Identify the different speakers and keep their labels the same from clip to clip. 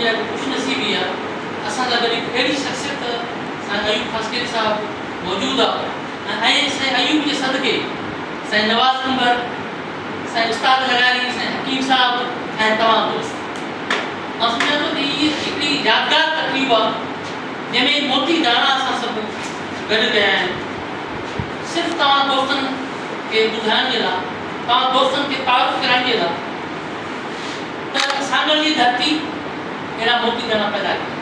Speaker 1: जा खुशनसीबी है असां सां गॾु अहिड़ी शख़्सियत साईं अयूब खासखेली साहब मौजूदु आहे ऐं साईं अयूब जे सदके साईं नवाज़ नंबर साईं उस्ताद लगारी साईं हकीम साहब ऐं तमामु दोस्त मां सम्झां थो त इहा हिकिड़ी यादगार तकरीब आहे जंहिंमें मोती दाणा असां सभु गॾु कया आहिनि सिर्फ़ु तव्हां दोस्तनि खे ॿुधाइण जे लाइ तव्हां दोस्तनि खे तारीफ़ कराइण जे लाइ त सांगल जी धरती अहिड़ा मोती दाणा पैदा कया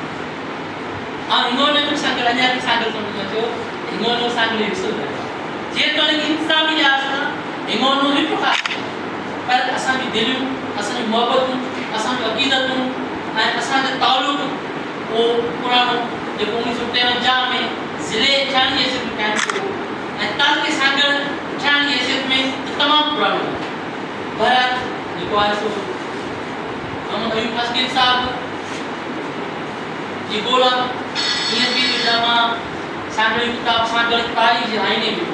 Speaker 1: ऐं हिंगोरनो में सांगल अञा बि सांगल सम्झ में अचो हिंगोरनो सांगल जो हिसो आहे जीअं त इंतिज़ामी लिहाज़ सां हिंगोरनो हिकु ख़ासि पर असांजी दिलियूं असांजी मुहबतूं असांजूं अक़ीदतूं ऐं असांजो तालुक़ उहो पुराणो जेको 1953 में ज़िले ठहिण जी हैसियत में क़ाइमु थियो ऐं तालुक़े सांगल ठहिण जी हैसियत में तमामु पुराणो बहरहाल जेको आहे सो अयूब खासखेली साहब जी ॻोल्हा ईअं थी जो मां सांगल जी किताब सांगल तारीख़ जे आईने में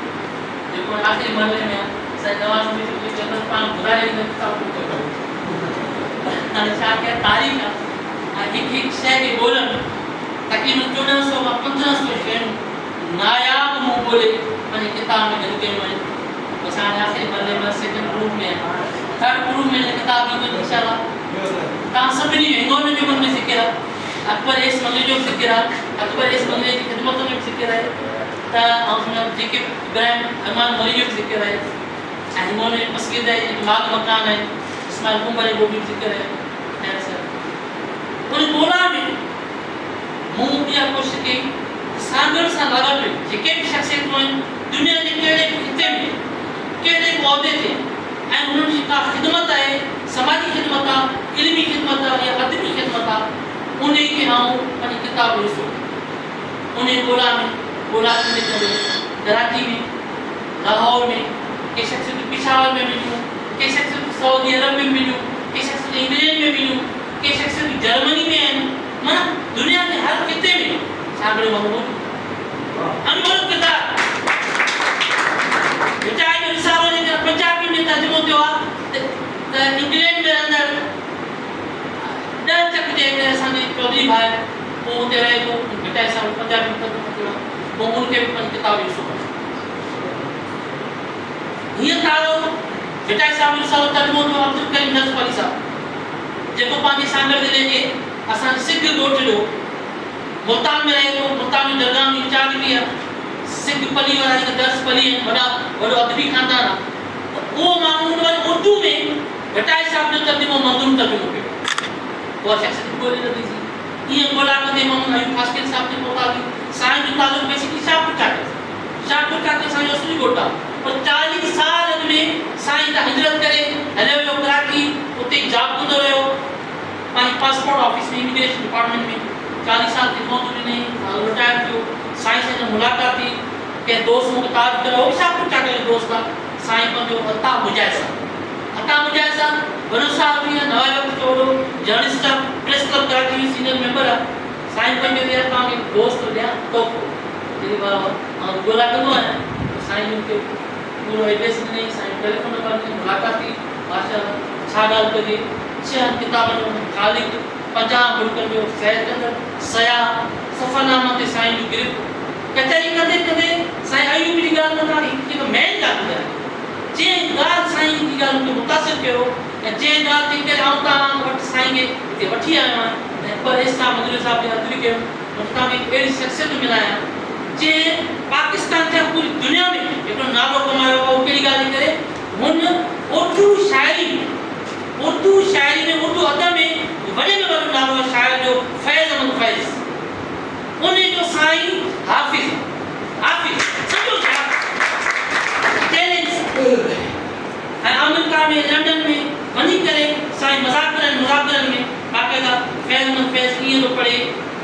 Speaker 1: जेको आख़िरी मरहले में आहे साईं नवाज़ में जंगल पाण घुराए ॾींदो किताब पढ़ो हाणे छा कया तारीख़ आहे ऐं हिकु हिकु शइ खे ॻोल्हणु तक़रीबन 1400 खां 1500 शयूं नायाब मूं ॻोल्हे पंहिंजी किताब में गॾु कयूं आहिनि असां हाणे आख़िरी मरहले में सेकेंड ग्रुप में थर्ड ग्रुप में किताब ईंदो इंशाअल्लाह तव्हां सभिनी हिंगोरनो जो मन में ज़िक्र आहे अकबर एस मंगले जो ज़िक्र आहे अकबर एस मंगले जी ख़िदमत में ज़िक्र आहे त ऐं जेके इब्राहिम अरमान मरी जो ज़िक्र आहे ऐं हिंगोरनो जी मस्जिद आहे बाग मकान आहे इस्माइल कुंबर जो बि ज़िक्र आहे ऐं सर उन ॻोल्हा में मूं इहा कोशिशि कई सांगल सां लाॻापियल जेके बि शख़्सियतूं आहिनि दुनिया जे कहिड़े बि खिते में कहिड़े बि उहिदे ते ऐं उन्हनि जी का ख़िदमत आहे समाजी ख़िदमत आहे इल्मी ख़िदमत आहे या अदबी ख़िदमत आहे उन खे आउं पंहिंजी किताब जो हिसो उन ॻोल्हा कंदे कंदे कराची में लाहौर में के शख़्सियतूं पिशावर में मिलियूं के शख़्सियतूं सऊदी अरब में मिलियूं के शख़्सियतूं इंग्लैंड में मिलियूं के शख़्सियतूं जर्मनी में आहिनि माना दुनिया के हर खिते में सांगल मौजूदु अनमोल किताब विचार जो रिसालो जेका पंजाबी में तर्जुमो थियो आहे त इंग्लैंड में अंदर 10 चक जे असांजे चौधरी भाई वो हुते रहे थो बेटा साहब पंजाबी में तर्जुमो थियो आहे पोइ उनखे बि पंहिंजी किताब जो हिसो हीअं तारो बेटा साहब जो रिसालो तर्जुमो थियो अब्दुल करीम नज़फ़ अली साहब जेको पंहिंजे सांगल ज़िले जे असांजे सिख ॻोठ जो मुल्तान में रहे थो मुल्तान में दरगाह में इंचार्ज बि आहे सिख पली वारा जेके 10 पली आहिनि वॾो अदबी ख़ानदान आहे उहो माण्हू वरी उर्दू में घटाए साहब जो तर्जुमो मंज़ूम तर्जुमो कयो उहा शख़्सियत ॻोल्हे नथी थी ईअं ॻोल्हा कंदे माण्हू अयूब खासखेली साहब जे मुताबिक़ साईं जो तालुक़ बेसिकली शाहपुर काके साईं जो असली ॻोठ आहे पर 40 साल में साईं त हिजरत करे हलियो वियो कराची उते जॉब कंदो रहियो पंहिंजे पासपोर्ट ऑफिस में इमिग्रेशन डिपार्टमेंट में 40 साल ख़िदमत ॾिनी रिटायर थियो साईं सां मुलाक़ात थी कंहिं दोस्त मूंखे तारीफ़ कयो शाहपुर काके जो दोस्त आहे साईं पंहिंजो अता मुजाहिद साहब वॾो साहब बि आहे नवाज़ वक़्त जो वॾो जर्नलिस्ट आहे प्रेस क्लब कराची में सीनियर मेंबर आहे साईं पंहिंजो बि तव्हांखे दोस्त ॾियां तोहफ़ो जॾहिं मां ॻोल्हा कंदो आहियां साईं मूंखे पूरो एड्रेस ॾिनई साईं टेलीफोन नंबर ते मुलाक़ात थी माशाअल्लाह छा ॻाल्हि कजे 6 किताबनि जो ख़ालिक 50 मुल्कनि जो सैर कंदड़ सयाह सफ़रनामा ते साईं जी गिरफ़्त कचहरी कंदे कंदे साईं अयूब जी ॻाल्हि नथा जेको मेन ॻाल्हि ॿुधाए जंहिं ॻाल्हि साईं जी ॻाल्हि मूंखे मुतासिर कयो ऐं जंहिं ॻाल्हि ते करे आउं तव्हां वटि साईं खे हिते वठी आयो आहियां ऐं पर इस्लाम मंदिर साहब जे हथ बि कयो तव्हांखे अहिड़ी शख़्सियत मिलायां जंहिं पाकिस्तान जा पूरी दुनिया में हिकिड़ो नालो कमायो उहो कहिड़ी ॻाल्हि करे हुन उर्दू शाइरी में उर्दू अदब में वॾे में वॾो नालो आहे शाइर जो फैज़ अहमद फैज़ उन जो साईं हाफ़िज़ सम्झो छा चैलेंज ऐं अमेरिका में लंडन में वञी करे साईं मुज़ाकरनि में बाक़ाइदा फैज़ अहमद फैज़ ईअं थो पढ़े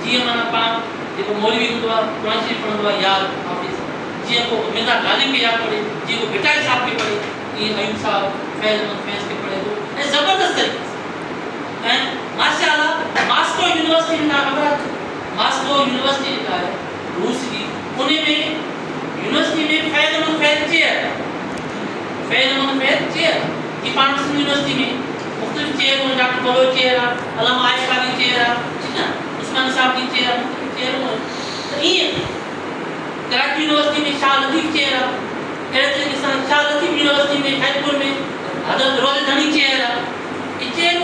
Speaker 1: जीअं माना पाण जेको मौलवी हूंदो आहे कुरान शरीफ़ पढ़ंदो आहे याद हाफ़िज़ जीअं को मिर्ज़ा गालिब खे यादि पढ़े जीअं को भिटाई साहब खे पढ़े ईअं अयूब साहब फैज़ अहमद फैज़ खे पढ़े थो ऐं ज़बरदस्त तरीक़े सां ऐं माशाअल्लाह मास्को यूनिवर्सिटी में ख़बर आहे मास्को यूनिवर्सिटी जेका आहे रूस जी उन में यूनिवर्सिटी में फैज़ अहमद फैज़ चेयर की पाण यूनिवर्सिटी में मुख़्तलिफ़ चेयर डॉक्टर बलोच चेयर आहे अलामा आयशा जी चेयर आहे उस्मान साहब जी चेयर तो ये कराची यूनिवर्सिटी में शाह लतीफ़ चेयर अहिड़े तरीक़े सां शाह लतीफ़ यूनिवर्सिटी में हैदपुर में हज़रत रोज़ धनी चेयर ये चेयर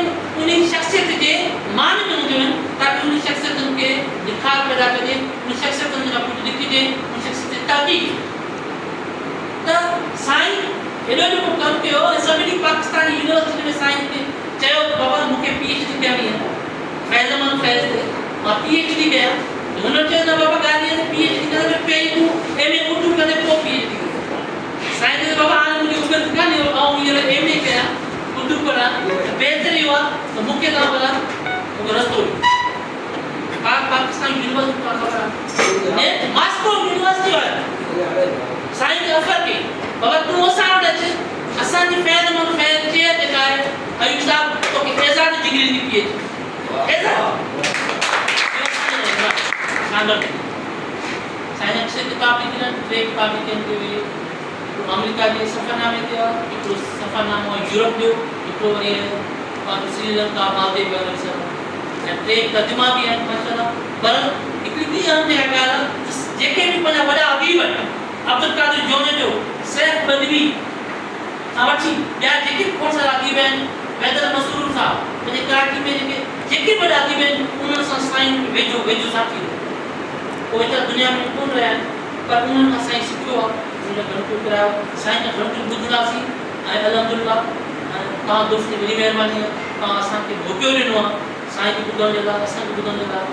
Speaker 1: उन शख्सियत के मान में हूंदियूं आहिनि ताकि उन शख्सियतुनि खे निखार पैदा कजे उन शख्सियतुनि खां कुझु लिखिजे उन शख्सियत ते ताक़ीद त साईं हेॾो जेको कमु कयो ऐं सभिनी पाकिस्तानी यूनिवर्सिटी में साईं खे चयो त बाबा मूंखे PhD करणी आहे फैज़ ते मां PhD कयां हुन चयो त बाबा ॻाल्हि आहे PhD करण में पहिरीं तूं MA उर्दू करे पोइ PhD साईं चयो बाबा हाणे मुंहिंजी उमिरि कान्हे ऐं हींअर MA कयां उर्दू पढ़ां बहितर इहो आहे त मूंखे तव्हां भला मूंखे रस्तो पाकिस्तान यूनिवर्सिटी खां ख़बर आहे मास्को यूनिवर्सिटी वारा साईं खे ऑफर कई बाबा तूं असां वटि अच असांजी फैज़ चेयर जेका आहे अयूब साहब तोखे एज़ाद जी डिग्री ॾिनी PhD एज़ाद साईं अक्सर किताब लिखी आहिनि 3 किताब लिखी आहिनि अमेरिका जे सफ़रनामे ते आहे हिकिड़ो सफ़रनामो यूरोप जो हिकिड़ो वरी श्रीलंका मालदीव वग़ैरह ऐं 3 तर्जुमा बि आहिनि माशाअल्लाह पर हिकिड़ी ॿी अहम जेका ॻाल्हि आहे जेके बि पंहिंजा वॾा अदीब आहिनि अब्दुल कादिर जोने जो सैफ बदवी खां वठी ॿिया जेके बि खोड़ सारा अदीब आहिनि वैदर मसरूर साहब पंहिंजे कराची में जेके बि वॾा अदीब आहिनि उन्हनि सां साईं वेझो साथी उहे त दुनिया में कोन रहिया आहिनि पर उन्हनि खां साईं सिखियो आहे उन घणो करायो साईं खां घणो ॿुधंदासीं ऐं अल्हम्दुलिल्लाह तव्हां दोस्त जी वॾी महिरबानी आहे तव्हां असांखे मौक़ो ॾिनो आहे साईं खे ॿुधण जे लाइ असांखे ॿुधण जे लाइ